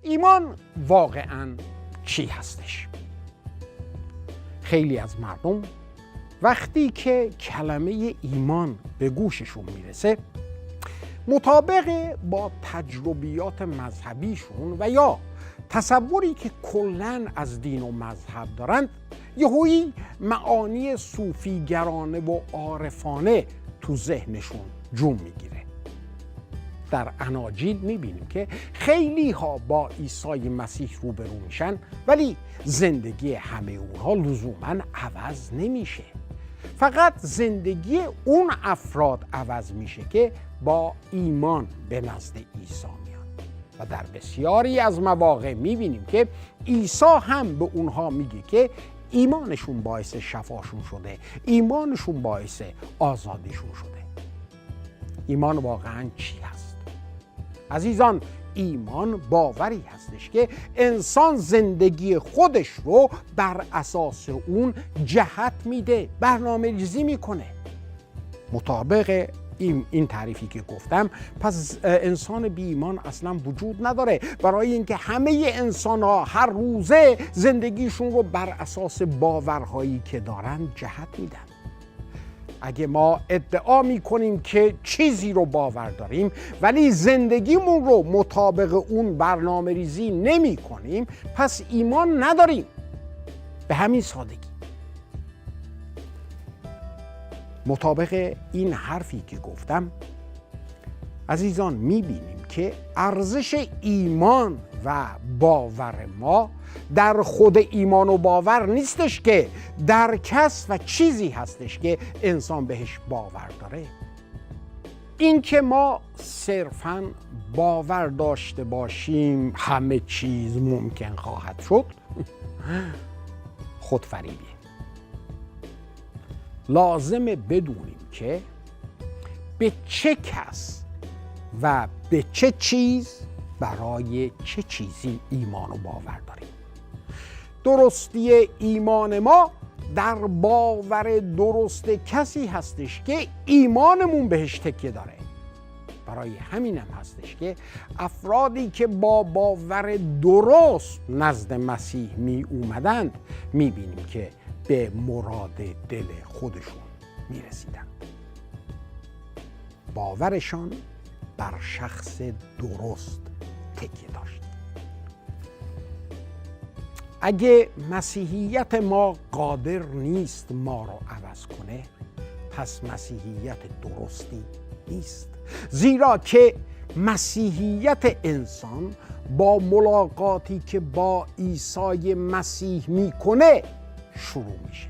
ایمان واقعاً چی هستش؟ خیلی از مردم وقتی که کلمه ایمان به گوششون میرسه، مطابق با تجربیات مذهبیشون و یا تصوری که کلاً از دین و مذهب دارند، یهویی معانی صوفیگرانه و عارفانه تو ذهنشون جون میگیره. در اناجیل میبینیم که خیلی ها با عیسی مسیح روبرو میشن، ولی زندگی همه اونها لزوماً عوض نمیشه. فقط زندگی اون افراد عوض میشه که با ایمان به نزد عیسی میان و در بسیاری از مواقع میبینیم که عیسی هم به اونها میگه که ایمانشون باعث شفاشون شده، ایمانشون باعث آزادیشون شده. ایمان واقعاً چی هست؟ عزیزان، ایمان باوری هستش که انسان زندگی خودش رو بر اساس اون جهت میده، برنامه ریزی میکنه. مطابق این تعریفی که گفتم، پس انسان بی ایمان اصلا وجود نداره، برای اینکه همه انسان ها هر روزه زندگیشون رو بر اساس باورهایی که دارن جهت میدن. اگه ما ادعا میکنیم که چیزی رو باور داریم ولی زندگیمون رو مطابق اون برنامه ریزی نمی کنیم، پس ایمان نداریم. به همین سادگی. مطابق این حرفی که گفتم، عزیزان، میبینیم که ارزش ایمان و باور ما در خود ایمان و باور نیستش که در کس و چیزی هستش که انسان بهش باور داره. این که ما صرفاً باور داشته باشیم همه چیز ممکن خواهد شد خودفریبیه. لازمه بدونیم که به چه کس و به چه چیز برای چه چیزی ایمان و باور داریم. درستی ایمان ما در باور درست کسی هستش که ایمانمون بهش تکیه داره. برای همینم هستش که افرادی که با باور درست نزد مسیح می اومدند، می بینیم که به مراد دل خودشون می رسیدند. باورشان بر شخص درست تکیه داشت. اگه مسیحیت ما قادر نیست ما رو عوض کنه، پس مسیحیت درستی نیست. زیرا که مسیحیت انسان با ملاقاتی که با عیسی مسیح میکنه شروع میشه.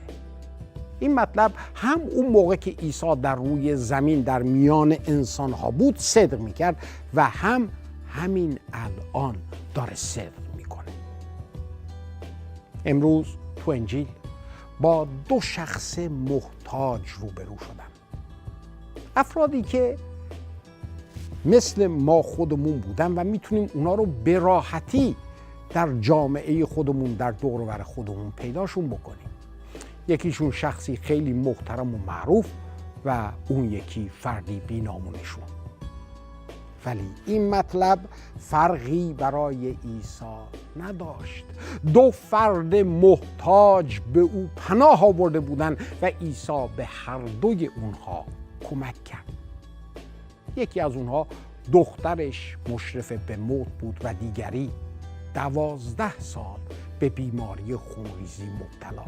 این مطلب هم اون موقع که عیسی در روی زمین در میان انسان ها بود صدق میکرد و هم همین الان داره صدق میکنه. امروز تو انجیل با دو شخص محتاج روبرو شدم. افرادی که مثل ما خودمون بودن و میتونیم اونا رو به راحتی در جامعه خودمون، در دور و بر خودمون پیداشون بکنیم. یکیشون شخصی خیلی محترم و معروف و اون یکی فردی بی‌نامونشون. ولی این مطلب فرقی برای عیسی نداشت. دو فرد محتاج به او پناه آورده بودند و عیسی به هر دوی اونها کمک کرد. یکی از اونها دخترش مشرف به موت بود و دیگری 12 سال به بیماری خونریزی مبتلا.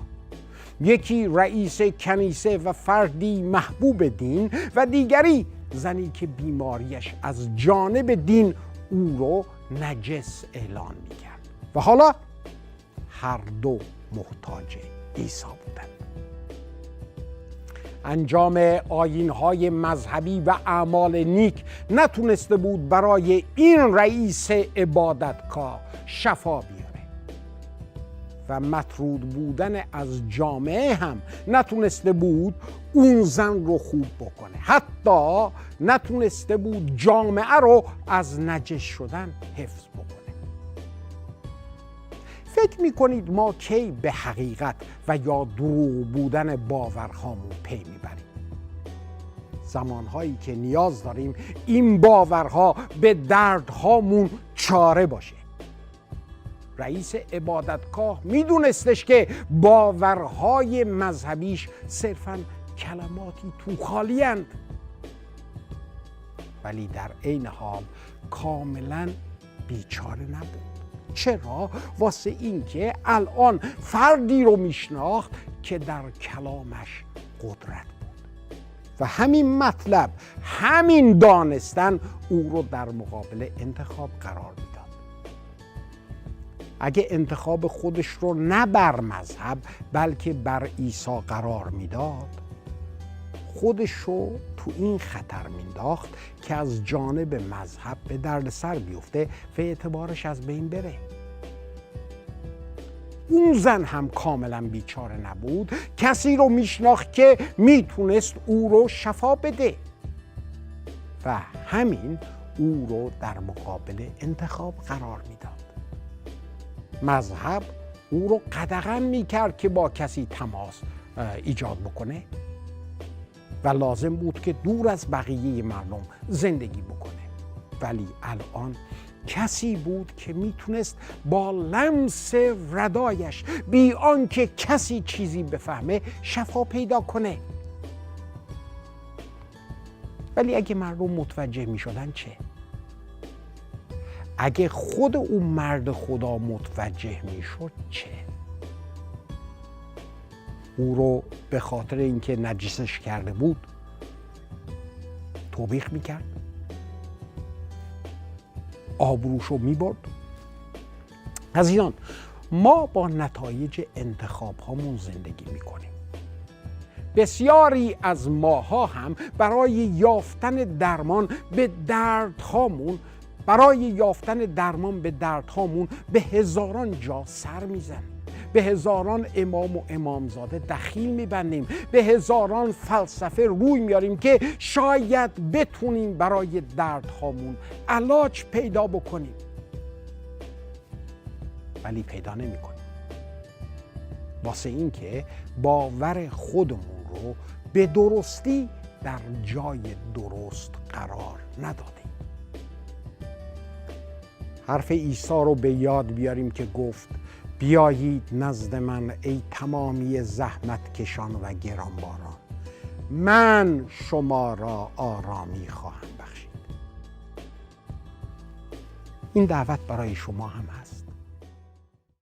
یکی رئیس کنیسه و فردی محبوب دین و دیگری زنی که بیماریش از جانب دین او رو نجس اعلان می‌کرد. و حالا هر دو محتاج عیسی بودند. انجام آیین‌های مذهبی و اعمال نیک نتونسته بود برای این رئیس عبادتگاه شفا بیاره و مطرود بودن از جامعه هم نتونسته بود اون زن رو خوب بکنه. حتی نتونسته بود جامعه رو از نجس شدن حفظ بکنه. فکر میکنید ما کی به حقیقت و یا دروغ بودن باورهامون پی میبریم؟ زمانهایی که نیاز داریم این باورها به دردهامون چاره باشه. رئیس عبادتگاه میدونستش که باورهای مذهبیش صرفاً کلماتی توخالی اند، ولی در عین حال کاملاً بیچاره نبود. چرا؟ واسه این که الان فردی رو میشناخت که در کلامش قدرت بود و همین مطلب، همین دانستن او رو در مقابل انتخاب قرار میداد. اگه انتخاب خودش رو نه بر مذهب بلکه بر عیسی قرار میداد، خودش رو تو این خطر مینداخت که از جانب مذهب به دردسر بیفته و اعتبارش از بین بره. اون زن هم کاملا بیچاره نبود، کسی رو میشناخت که میتونست او رو شفا بده و همین او رو در مقابل انتخاب قرار میداد. مذهب او رو قدغن میکرد که با کسی تماس ایجاد بکنه و لازم بود که دور از بقیه مردم زندگی بکنه، ولی الان کسی بود که میتونست با لمس ردایش بی آنکه کسی چیزی بفهمه شفا پیدا کنه. ولی اگه مردم متوجه میشدن چه؟ اگه خود اون مرد خدا متوجه میشد چه؟ او رو به خاطر اینکه نجسش کرده بود توبیخ میکرد، آبروشو میبرد. عزیزان، ما با نتایج انتخاب هامون زندگی میکنیم. بسیاری از ماها هم برای یافتن درمان به دردهامون به هزاران جا سر میزنیم، به هزاران امام و امامزاده دخیل میبندیم، به هزاران فلسفه روی میاریم که شاید بتونیم برای دردهامون علاج پیدا بکنیم، ولی پیدا نمیکنیم، واسه این که باور خودمون رو به درستی در جای درست قرار ندادیم. حرف عیسی رو به یاد بیاریم که گفت بیایید نزد من ای تمامی زحمت کشان و گرانباران، من شما را آرامی خواهم بخشید. این دعوت برای شما هم هست.